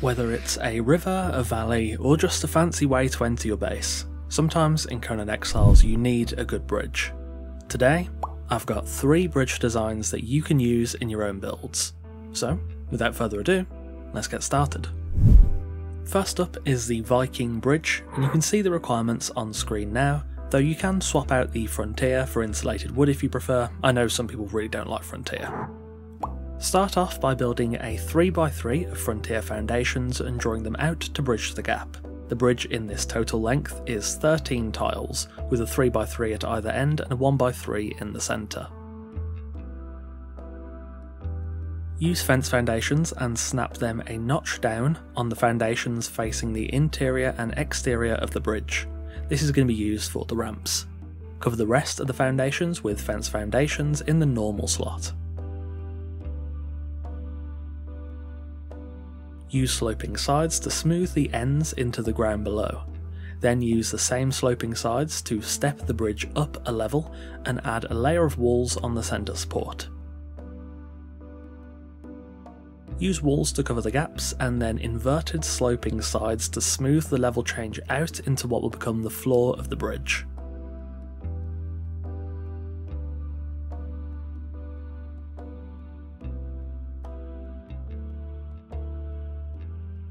Whether it's a river, a valley, or just a fancy way to enter your base, sometimes in Conan Exiles you need a good bridge. Today, I've got 3 bridge designs that you can use in your own builds. So, without further ado, let's get started. First up is the Viking Bridge, and you can see the requirements on screen now, though you can swap out the frontier for insulated wood if you prefer. I know some people really don't like frontier. Start off by building a 3x3 of frontier foundations and drawing them out to bridge the gap. The bridge in this total length is 13 tiles, with a 3x3 at either end and a 1x3 in the centre. Use fence foundations and snap them a notch down on the foundations facing the interior and exterior of the bridge. This is going to be used for the ramps. Cover the rest of the foundations with fence foundations in the normal slot. Use sloping sides to smooth the ends into the ground below. Then use the same sloping sides to step the bridge up a level and add a layer of walls on the centre support. Use walls to cover the gaps and then inverted sloping sides to smooth the level change out into what will become the floor of the bridge.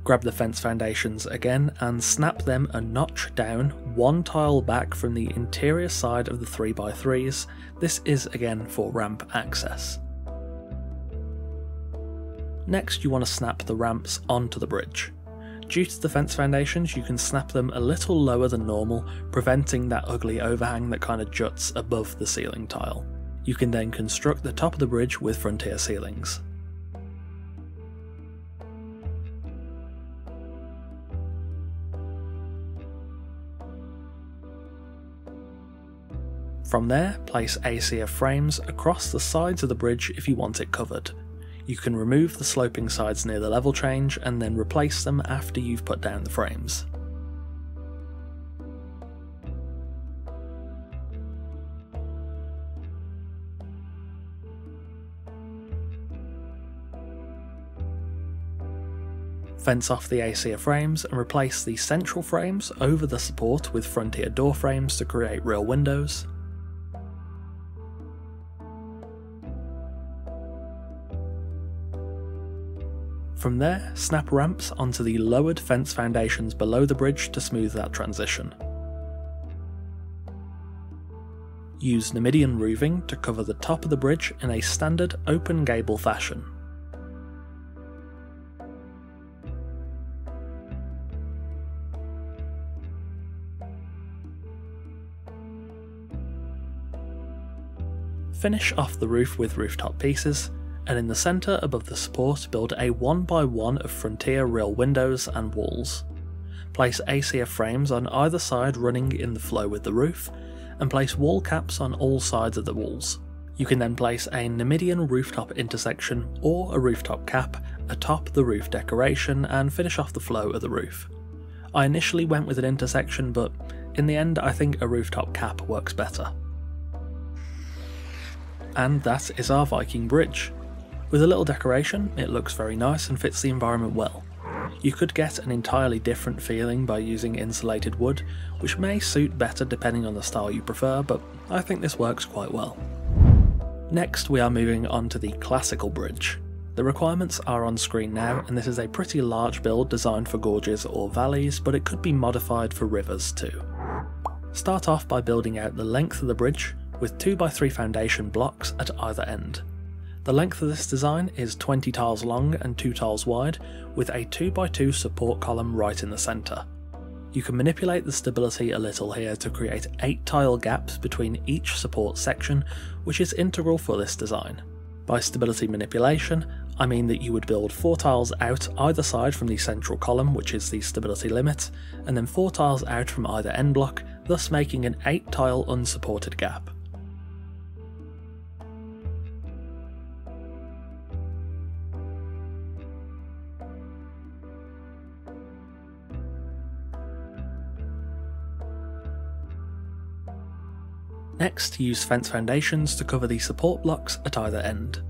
Grab the fence foundations again and snap them a notch down, 1 tile back from the interior side of the 3x3s. This is again for ramp access. Next you want to snap the ramps onto the bridge. Due to the fence foundations you can snap them a little lower than normal, preventing that ugly overhang that kind of juts above the ceiling tile. You can then construct the top of the bridge with frontier ceilings. From there, place ACF frames across the sides of the bridge if you want it covered. You can remove the sloping sides near the level change and then replace them after you've put down the frames. Fence off the ACF frames and replace the central frames over the support with frontier door frames to create real windows. From there, snap ramps onto the lowered fence foundations below the bridge to smooth that transition. Use Numidian roofing to cover the top of the bridge in a standard open gable fashion. Finish off the roof with rooftop pieces, and in the centre above the support build a 1x1 of frontier real windows and walls. Place ACF frames on either side running in the flow with the roof, and place wall caps on all sides of the walls. You can then place a Numidian rooftop intersection or a rooftop cap atop the roof decoration and finish off the flow of the roof. I initially went with an intersection, but in the end I think a rooftop cap works better. And that is our Viking Bridge. With a little decoration, it looks very nice and fits the environment well. You could get an entirely different feeling by using insulated wood, which may suit better depending on the style you prefer, but I think this works quite well. Next we are moving on to the classical bridge. The requirements are on screen now, and this is a pretty large build designed for gorges or valleys, but it could be modified for rivers too. Start off by building out the length of the bridge, with 2x3 foundation blocks at either end. The length of this design is 20 tiles long and 2 tiles wide, with a 2x2 support column right in the centre. You can manipulate the stability a little here to create 8 tile gaps between each support section, which is integral for this design. By stability manipulation, I mean that you would build 4 tiles out either side from the central column, which is the stability limit, and then 4 tiles out from either end block, thus making an 8 tile unsupported gap. Next, use fence foundations to cover the support blocks at either end.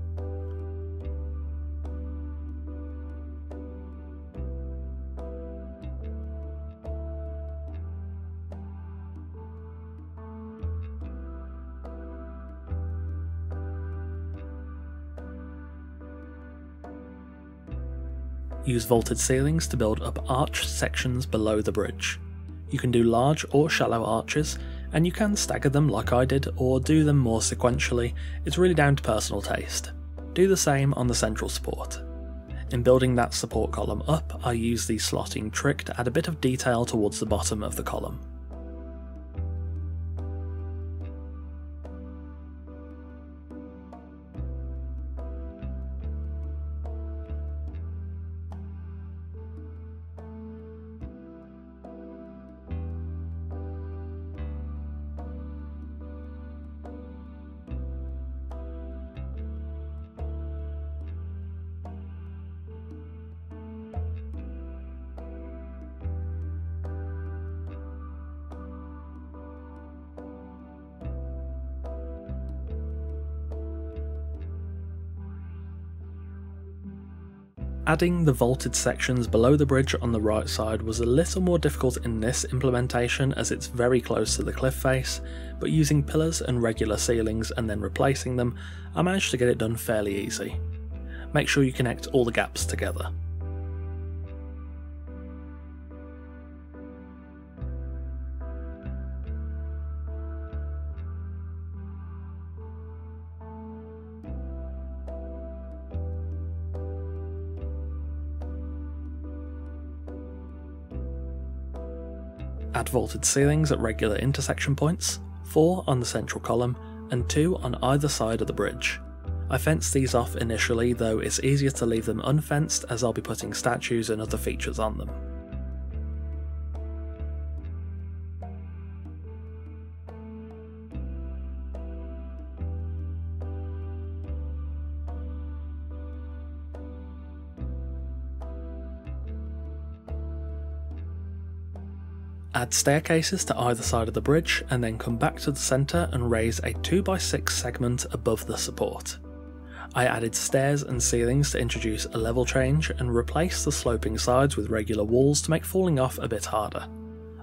Use vaulted ceilings to build up arched sections below the bridge. You can do large or shallow arches, and you can stagger them like I did or do them more sequentially. It's really down to personal taste. Do the same on the central support. In building that support column up, I use the slotting trick to add a bit of detail towards the bottom of the column. Adding the vaulted sections below the bridge on the right side was a little more difficult in this implementation as it's very close to the cliff face, but using pillars and regular ceilings and then replacing them, I managed to get it done fairly easy. Make sure you connect all the gaps together. Add vaulted ceilings at regular intersection points, 4 on the central column and 2 on either side of the bridge. I fenced these off initially, though it's easier to leave them unfenced as I'll be putting statues and other features on them. Add staircases to either side of the bridge and then come back to the centre and raise a 2x6 segment above the support. I added stairs and ceilings to introduce a level change and replace the sloping sides with regular walls to make falling off a bit harder.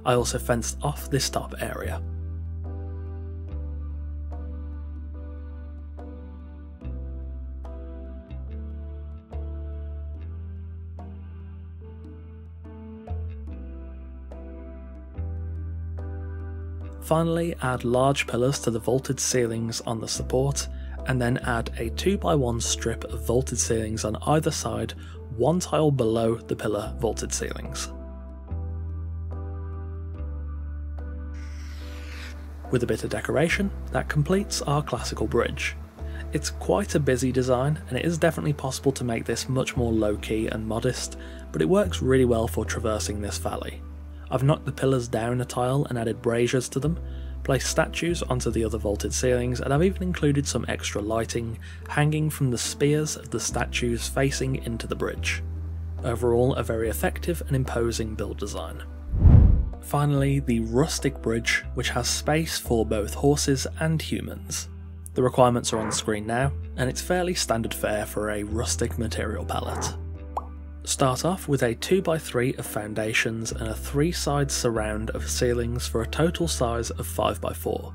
I also fenced off this top area. Finally, add large pillars to the vaulted ceilings on the support, and then add a 2x1 strip of vaulted ceilings on either side, 1 tile below the pillar vaulted ceilings. With a bit of decoration, that completes our classical bridge. It's quite a busy design, and it is definitely possible to make this much more low-key and modest, but it works really well for traversing this valley. I've knocked the pillars down a tile and added braziers to them, placed statues onto the other vaulted ceilings, and I've even included some extra lighting hanging from the spears of the statues facing into the bridge. Overall, a very effective and imposing build design. Finally, the Rustic bridge, which has space for both horses and humans. The requirements are on the screen now, and it's fairly standard fare for a rustic material palette. Start off with a 2x3 of foundations and a 3-side surround of ceilings for a total size of 5x4.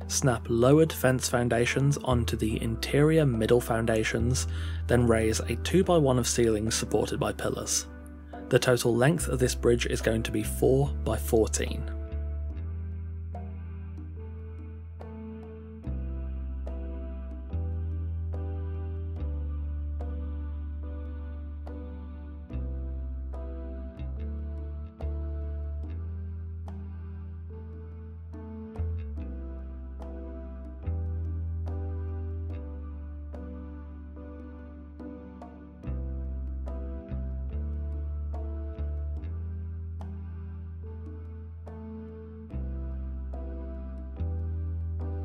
Snap lowered fence foundations onto the interior middle foundations, then raise a 2x1 of ceilings supported by pillars. The total length of this bridge is going to be 4x14.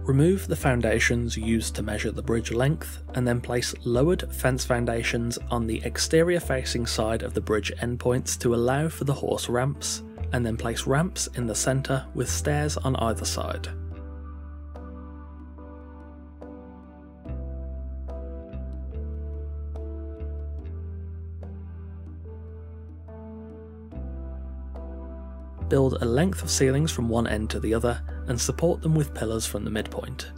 Remove the foundations used to measure the bridge length, and then place lowered fence foundations on the exterior facing side of the bridge endpoints to allow for the horse ramps, and then place ramps in the centre with stairs on either side. Build a length of ceilings from one end to the other, and support them with pillars from the midpoint.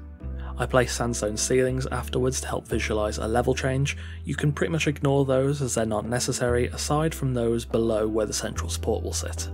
I place sandstone ceilings afterwards to help visualise a level change. You can pretty much ignore those as they're not necessary, aside from those below where the central support will sit.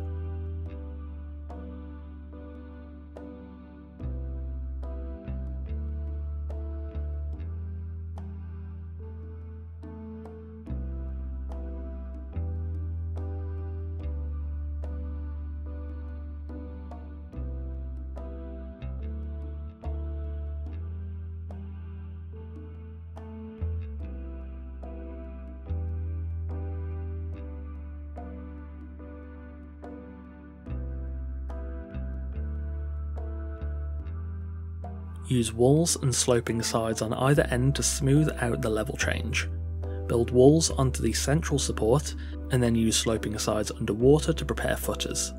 Use walls and sloping sides on either end to smooth out the level change. Build walls onto the central support, and then use sloping sides underwater to prepare footers.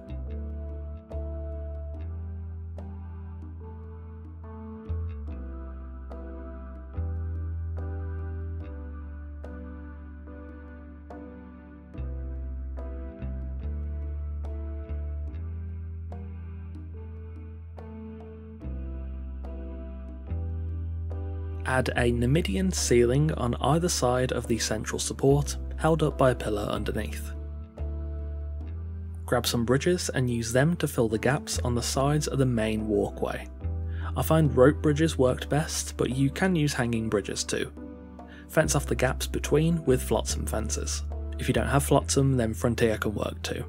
Add a Numidian ceiling on either side of the central support, held up by a pillar underneath. Grab some bridges and use them to fill the gaps on the sides of the main walkway. I find rope bridges worked best, but you can use hanging bridges too. Fence off the gaps between with flotsam fences. If you don't have flotsam, then frontier can work too.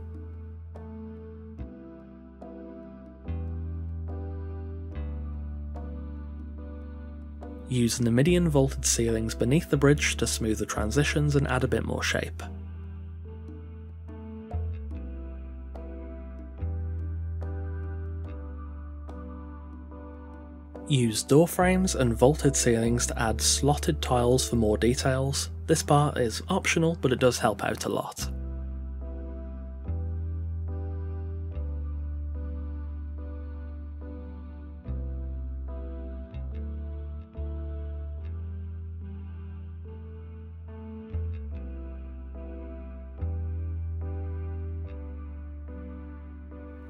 Use Numidian vaulted ceilings beneath the bridge to smooth the transitions and add a bit more shape. Use door frames and vaulted ceilings to add slotted tiles for more details. This part is optional, but it does help out a lot.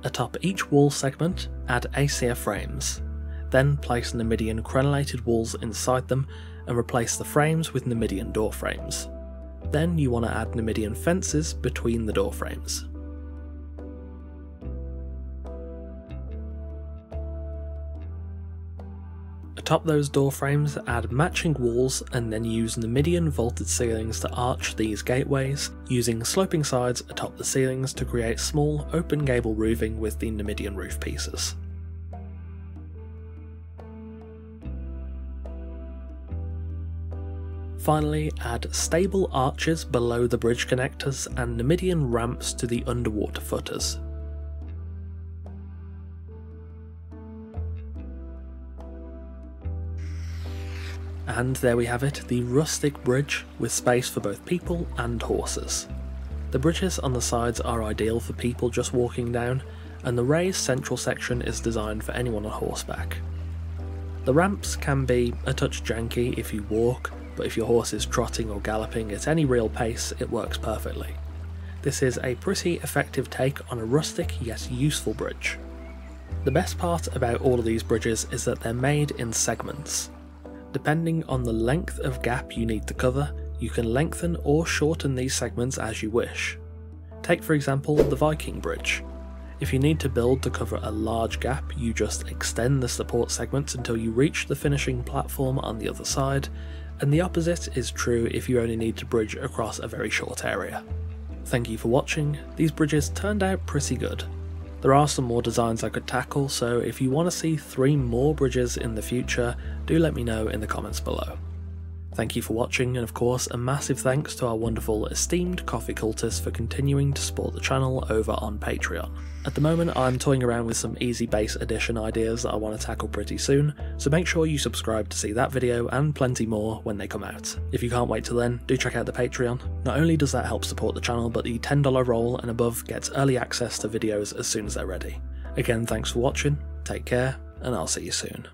Atop each wall segment, add ACF frames. Then place Numidian crenellated walls inside them and replace the frames with Numidian door frames. Then you want to add Numidian fences between the door frames. Atop those door frames, add matching walls and then use Numidian vaulted ceilings to arch these gateways, using sloping sides atop the ceilings to create small open gable roofing with the Numidian roof pieces. Finally, add stable arches below the bridge connectors and Numidian ramps to the underwater footers. And there we have it, the rustic bridge with space for both people and horses. The bridges on the sides are ideal for people just walking down, and the raised central section is designed for anyone on horseback. The ramps can be a touch janky if you walk, but if your horse is trotting or galloping at any real pace, it works perfectly. This is a pretty effective take on a rustic yet useful bridge. The best part about all of these bridges is that they're made in segments. Depending on the length of gap you need to cover, you can lengthen or shorten these segments as you wish. Take for example the Viking Bridge. If you need to build to cover a large gap, you just extend the support segments until you reach the finishing platform on the other side, and the opposite is true if you only need to bridge across a very short area. Thank you for watching. These bridges turned out pretty good. There are some more designs I could tackle, so if you want to see 3 more bridges in the future, do let me know in the comments below. Thank you for watching, and of course a massive thanks to our wonderful esteemed coffee cultists for continuing to support the channel over on Patreon. At the moment I'm toying around with some easy base edition ideas that I want to tackle pretty soon, so make sure you subscribe to see that video and plenty more when they come out. If you can't wait till then, do check out the Patreon. Not only does that help support the channel, but the $10 roll and above gets early access to videos as soon as they're ready. Again, thanks for watching, take care, and I'll see you soon.